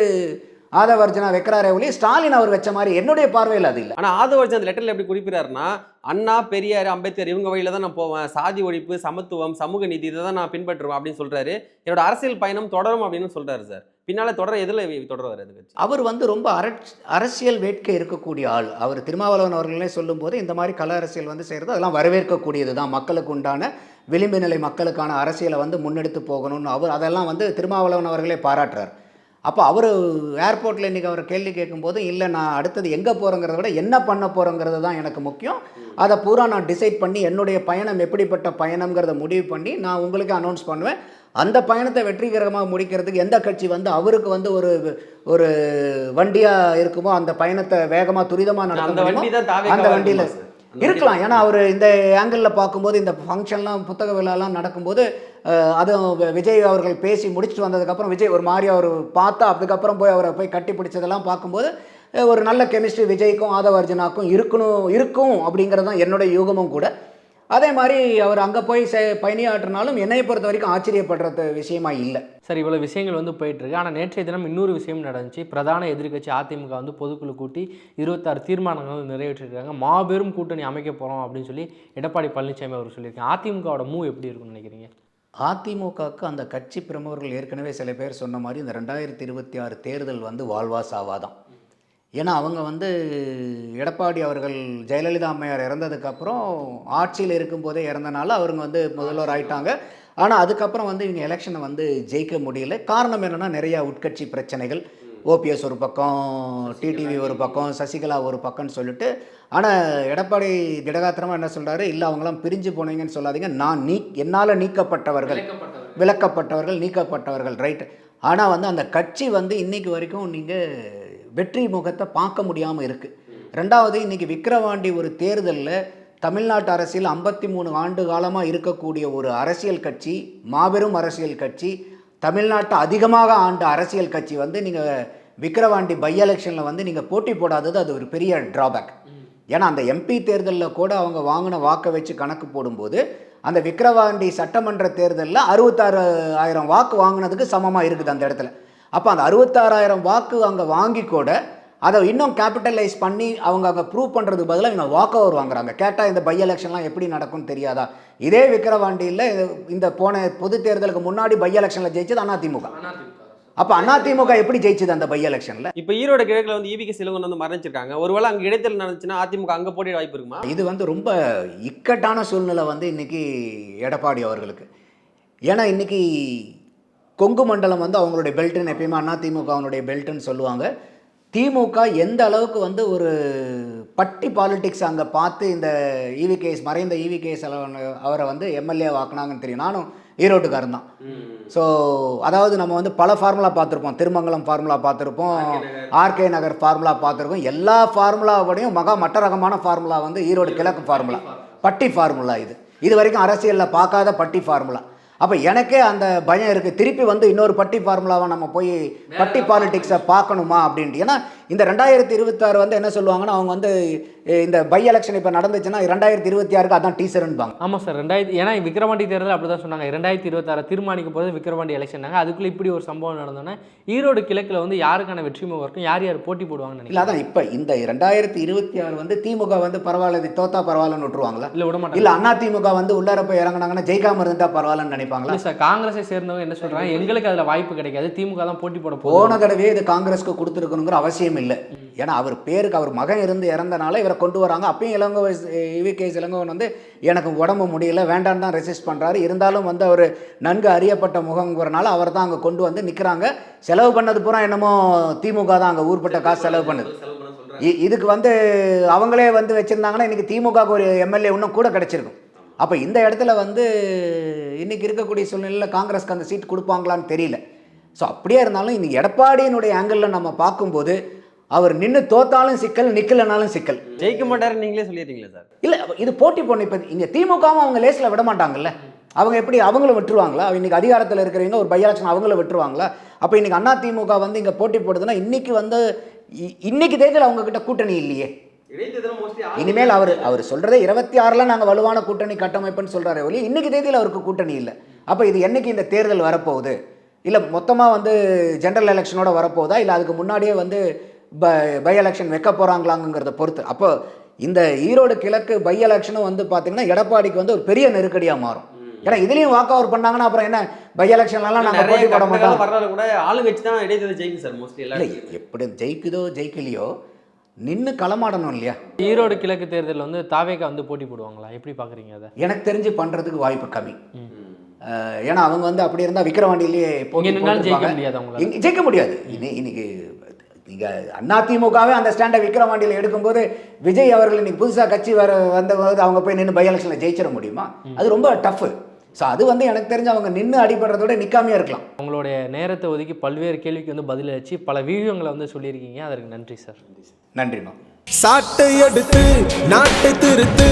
ஆதவர்ஜுனா வைக்கிறாரே ஒளி ஸ்டாலின் அவர் வச்ச மாதிரி என்னுடைய பார்வையில் அது இல்லை. ஆனால் ஆதவர்ஜுனா அந்த லெட்டரில் எப்படி குறிப்பிடாருன்னா, அண்ணா, பெரியார், அம்பேத்கர் இவங்க வழியில தான் நான் போவேன், சாதி ஒழிப்பு, சமத்துவம், சமூக நீதி இதை தான் நான் பின்பற்றுவேன் அப்படின்னு சொல்றாரு. என்னோட அரசியல் பயணம் தொடரும் அப்படின்னு சொல்றாரு சார். பின்னால தொடர எதில் தொடர்வார் அது கட்சி? அவர் வந்து ரொம்ப அரசியல் வேட்கை இருக்கக்கூடிய ஆள். அவர் திருமாவளவன் அவர்களே சொல்லும்போது இந்த மாதிரி கல அரசியல் வந்து செய்கிறது அதெல்லாம் வரவேற்கக்கூடியது தான், மக்களுக்கு உண்டான விளிம்பு நிலை மக்களுக்கான அரசியலை வந்து முன்னெடுத்து போகணும்னு அதெல்லாம் வந்து திருமாவளவன் அவர்களே பாராட்டுறார். அப்போ அவர் ஏர்போர்ட்டில் இன்றைக்கி அவர் கேள்வி கேட்கும்போது, இல்லை நான் அடுத்தது எங்கே போகிறோங்கிறத விட என்ன பண்ண போகிறோங்கிறது தான் எனக்கு முக்கியம், அதை பூரா நான் டிசைட் பண்ணி என்னுடைய பயணம் எப்படிப்பட்ட பயணங்கிறத முடிவு பண்ணி நான் உங்களுக்கு அனௌன்ஸ் பண்ணுவேன். அந்த பயணத்தை வெற்றிகரமாக முடிக்கிறதுக்கு எந்த கட்சி வந்து அவருக்கு வந்து ஒரு வண்டியாக இருக்குமோ அந்த பயணத்தை வேகமாக துரிதமாக நடத்த அந்த வண்டியில் இருக்கலாம். ஏன்னா அவர் இந்த ஆங்கிளில் பார்க்கும்போது இந்த ஃபங்க்ஷன்லாம் புத்தக விழாலாம் நடக்கும்போது அதுவும் விஜய் அவர்கள் பேசி முடிச்சுட்டு வந்ததுக்கப்புறம் விஜய் ஒரு மாதிரி அவர் பார்த்தா அதுக்கப்புறம் அவரை போய் கட்டி பிடிச்சதெல்லாம் பார்க்கும்போது ஒரு நல்ல கெமிஸ்ட்ரி விஜய்க்கும் ஆதவர்ஜுனாக்கும் இருக்கும் அப்படிங்கிறது தான் என்னுடைய யூகமும் கூட. அதே மாதிரி அவர் அங்கே போய் பயணியாற்றினாலும் என்னை பொறுத்த வரைக்கும் ஆச்சரியப்படுறது விஷயமா இல்லை. சார், இவ்வளோ விஷயங்கள் வந்து போயிட்டுருக்கு. ஆனால் நேற்றைய தினம் இன்னொரு விஷயம் நடந்துச்சு. பிரதான எதிர்க்கட்சி அதிமுக வந்து பொதுக்குழு கூட்டி 26 தீர்மானங்கள் வந்து நிறைவேற்றிருக்காங்க. மாபெரும் கூட்டணி அமைக்க போகிறோம் அப்படின்னு சொல்லி எடப்பாடி பழனிசாமி அவர் சொல்லியிருக்காங்க. அதிமுகவோட மூவ் எப்படி இருக்குன்னு நினைக்கிறீங்க? அதிமுகவுக்கு அந்த கட்சி பிரமுகர்கள் ஏற்கனவே சில பேர் சொன்ன மாதிரி இந்த 2026 தேர்தல் வந்து வாழ்வா சாவாதான். ஏன்னா அவங்க வந்து எடப்பாடி அவர்கள் ஜெயலலிதா அம்மையார் இறந்ததுக்கப்புறம் ஆட்சியில் இருக்கும்போதே இறந்தனால அவருங்க வந்து முதல்வர் ஆயிட்டாங்க. ஆனால் அதுக்கப்புறம் வந்து இவங்க எலெக்ஷனை வந்து ஜெயிக்க முடியல. காரணம் என்னென்னா நிறையா உட்கட்சி பிரச்சனைகள், ஓபிஎஸ் ஒரு பக்கம், டிடிவி ஒரு பக்கம், சசிகலா ஒரு பக்கம்னு சொல்லிட்டு. ஆனால் எடப்பாடி திடகாத்திரமாக என்ன சொல்கிறாரு, இல்லை அவங்களாம் பிரிஞ்சு போனீங்கன்னு சொல்லாதீங்க, நான் என்னால் விலக்கப்பட்டவர்கள் நீக்கப்பட்டவர்கள் ரைட். ஆனால் வந்து அந்த கட்சி வந்து இன்றைக்கு வரைக்கும் நீங்கள் வெற்றி முகத்தை பார்க்க முடியாமல் இருக்குது. ரெண்டாவது, இன்றைக்கி விக்கிரவாண்டி ஒரு தேர்தலில் தமிழ்நாட்டு அரசியல் 53 ஆண்டு காலமாக இருக்கக்கூடிய ஒரு அரசியல் கட்சி, மாபெரும் அரசியல் கட்சி, தமிழ்நாட்டை அதிகமாக ஆண்ட அரசியல் கட்சி வந்து நீங்கள் விக்கிரவாண்டி பை எலெக்ஷனில் வந்து நீங்கள் போட்டி போடாதது அது ஒரு பெரிய ட்ராபேக். ஏன்னா அந்த எம்பி தேர்தலில் கூட அவங்க வாங்கின வாக்கை வச்சு கணக்கு போடும்போது அந்த விக்கிரவாண்டி சட்டமன்ற தேர்தலில் 66,000 வாக்கு வாங்கினதுக்கு சமமாக இருக்குது அந்த இடத்துல. அப்போ அந்த 66,000 வாக்கு அங்கே வாங்கி கூட அதை இன்னும் கேபிட்டலைஸ் பண்ணி அவங்க அங்கே ப்ரூவ் பண்ணுறதுக்கு பதிலாக இவங்க வாக் ஓவர் வாங்குறாங்க. கேட்டால் இந்த பை எலெக்ஷன்லாம் எப்படி நடக்கும்னு தெரியாதா? இதே விக்கிரவாண்டியில் இந்த போன பொது தேர்தலுக்கு முன்னாடி பை எலெக்ஷனில் ஜெயிச்சது அதிமுக. அப்போ அதிமுக எப்படி ஜெயிச்சது அந்த பை எலெக்ஷனில்? இப்போ ஈரோடு கிழக்கில் வந்து ஈவிகே சிலவங்க வந்து மறைஞ்சிருக்காங்க. ஒருவேளை அங்கே இடைத்தேர்தல் நடந்துச்சுன்னா அதிமுக அங்கே போட்டியிட வாய்ப்பு இருக்குமா? இது வந்து ரொம்ப இக்கட்டான சூழ்நிலை வந்து இன்றைக்கி எடப்பாடி அவர்களுக்கு. ஏன்னா இன்றைக்கி கொங்கு மண்டலம் வந்து அவங்களுடைய பெல்ட்டுன்னு எப்பயுமே அதிமுக அவனுடைய பெல்ட்டுன்னு சொல்லுவாங்க. திமுக எந்த அளவுக்கு வந்து ஒரு பட்டி பாலிட்டிக்ஸ் அங்கே பார்த்து இந்த இவிகேஎஸ் மறைந்த இவிகேஎஸ் அவரை வந்து எம்எல்ஏ வாக்குனாங்கன்னு தெரியும். நானும் ஈரோட்டுக்காரன் தான். ஸோ அதாவது நம்ம வந்து பல ஃபார்முலா பார்த்துருப்போம், திருமங்கலம் ஃபார்முலா பார்த்துருப்போம், ஆர்கே நகர் ஃபார்முலா பார்த்துருக்கோம். எல்லா ஃபார்முலாவோடையும் மற்ற ரகமான ஃபார்முலா வந்து ஈரோடு கிழக்கு ஃபார்முலா, பட்டி ஃபார்முலா. இது இது வரைக்கும் அரசியலில் பார்க்காத பட்டி ஃபார்முலா. அப்போ எனக்கே அந்த பயம் இருக்குது, திருப்பி வந்து இன்னொரு பட்டி ஃபார்முலாவை நம்ம போய் பட்டி பாலிடிக்ஸை பார்க்கணுமா அப்படின்ட்டு. ஏன்னா இந்த 2026 வந்து என்ன சொல்லுவாங்கன்னா, அவங்க வந்து இந்த பை எலெக்ஷன் இப்போ நடந்துச்சுன்னா 2026க்கு அதான் டீசர்ன்பாங்க. ஆமாம் சார், ஏன்னா விக்கிரவாண்டி தேர்தல் அப்படி தான் சொன்னாங்க, 2026 தீர்மானிக்க போது விக்கிரவாண்டி எலெக்ஷனாங்க. அதுக்குள்ளே இப்படி ஒரு சம்பவம் நடந்தோன்னே ஈரோடு கிழக்கில் வந்து யாருக்கான வெற்றி முகம் இருக்கும், யார் யார் போட்டி போடுவாங்கன்னு இல்லை. அதான் இப்போ இந்த 2026 வந்து திமுக வந்து பரவாயில்ல, இது தோத்தா பரவாயில்லன்னு விட்டுருவாங்களா? இல்லை விட மாட்டாங்க. இல்லை அண்ணா திமுக வந்து உள்ளார போய் இறங்கினாங்கன்னா ஜெயிக்காம இருந்தால் பரவாயில்லன்னு நினைப்பாங்களா? இல்லை சார், காங்கிரஸை சேர்ந்தவங்க என்ன சொல்கிறாங்க, எங்களுக்கு அதில் வாய்ப்பு கிடைக்காது, திமுக தான் போட்டி போட போன தடவை இது காங்கிரஸ்க்கு கொடுத்துருக்கணுங்கிற அவசியம் இல்லை. ஏன்னா அவர் பேருக்கு அவர் மகன் இருந்து இறந்தனால இவரை கொண்டு வராங்க. அப்பயும் இளங்கோவன் வந்து எனக்கு உடம்பு முடியல வேண்டான்னு தான் ரெசிஸ்ட் பண்ணுறாரு. இருந்தாலும் வந்து அவர் நன்கு அறியப்பட்ட முகங்கிறனால அவர் தான் அங்கே கொண்டு வந்து நிற்கிறாங்க. செலவு பண்ணது பூரா என்னமோ திமுக தான் அங்கே ஊர்பட்ட காசு செலவு பண்ணுது. இதுக்கு வந்து அவங்களே வந்து வச்சுருந்தாங்கன்னா இன்றைக்கி திமுகவுக்கு ஒரு எம்எல்ஏ இன்னும் கூட கிடச்சிருக்கும். அப்போ இந்த இடத்துல வந்து இன்றைக்கி இருக்கக்கூடிய சூழ்நிலையில் காங்கிரஸ்க்கு அந்த சீட் கொடுப்பாங்களான்னு தெரியல. ஸோ அப்படியே இருந்தாலும் இன்னைக்கு எடப்பாடியினுடைய ஆங்கிளில் நம்ம பார்க்கும்போது அவர் நின்று தோத்தாலும் சிக்கல், நிற்கலனாலும் சிக்கல். ஜெயிக்க மாட்டாருன்னு நீங்களே சொல்லிடுறீங்களா சார்? இல்லை, இது போட்டி பொண்ணு. இப்போ இங்கே திமுகவும் அவங்க லேஸில் விட மாட்டாங்கல்ல. அவங்க எப்படி அவங்களும் விட்டுருவாங்களா? இன்றைக்கி அதிகாரத்தில் இருக்கிறவங்க ஒரு பை எலெக்ஷன் அவங்களும் விட்டுருவாங்களா? அப்போ இன்றைக்கி அண்ணா திமுக வந்து இங்கே போட்டி போடுதுன்னா இன்றைக்கி வந்து இன்னைக்கு தேர்தல் அவங்கக்கிட்ட கூட்டணி இல்லையே. இனிமேல் அவர் சொல்கிறதே 26ல் நாங்கள் வலுவான கூட்டணி கட்டமைப்புன்னு சொல்கிறாரே ஒழிய இன்னைக்கு தேதியில் அவருக்கு கூட்டணி இல்லை. அப்போ இது என்னைக்கு இந்த தேர்தல் வரப்போகுது? இல்லை மொத்தமாக வந்து ஜென்ரல் எலெக்ஷனோட வரப்போகுதா, இல்லை அதுக்கு முன்னாடியே வந்து பை எலெக்ஷன் வைக்க போகிறாங்களாங்கிறத பொறுத்து. அப்போ இந்த ஈரோடு கிழக்கு பை எலெக்ஷனும் வந்து பார்த்தீங்கன்னா எடப்பாடிக்கு வந்து ஒரு பெரிய நெருக்கடியாக மாறும். ஏன்னா இதுலேயும் வாக் ஓவர் பண்ணாங்கன்னா அப்புறம் என்ன பை எலெக்ஷன்லாம் நாங்கள் போட்டி போட மாட்டோம். வரலாறு கூட ஆளுங்கட்சி தான் இடைத்தேர்தல் ஜெயிக்கும் சார் மோஸ்ட்லி. இல்லை எப்படி ஜெயிக்குதோ ஜெயிக்கலையோ நின்று களமாடணும் இல்லையா? ஈரோடு கிழக்கு தேர்தலில் வந்து தாவேகா வந்து போட்டி போடுவாங்களா, எப்படி பார்க்குறீங்க அதை? எனக்கு தெரிஞ்சு பண்ணுறதுக்கு வாய்ப்பு கம்மி. ஏன்னா அவங்க வந்து அப்படி இருந்தால் விக்கிரவாண்டியிலேயே ஜெயிக்க முடியாது. இன்னைக்கு நீங்கள் அதிமுகவே அந்த ஸ்டாண்டை விக்கிரவாண்டியில் எடுக்கும்போது விஜய் அவர்கள் இன்னைக்கு புதுசாக கட்சி வந்தபோது அவங்க போய் நின்று பை எலெக்ஷனில் ஜெயிச்சிட முடியுமா? அது ரொம்ப டஃப்பு. ஸோ அது வந்து எனக்கு தெரிஞ்சு அவங்க நின்று அடிபடுறதோட நிற்காமையாக இருக்கலாம். உங்களுடைய நேரத்தை ஒதுக்கி பல்வேறு கேள்விக்கு வந்து பதிலளிச்சு பல வியூகங்களை வந்து சொல்லியிருக்கீங்க, அதற்கு நன்றி சார். நன்றிமா. சாட்டை எடுத்து நாட்டை திருத்து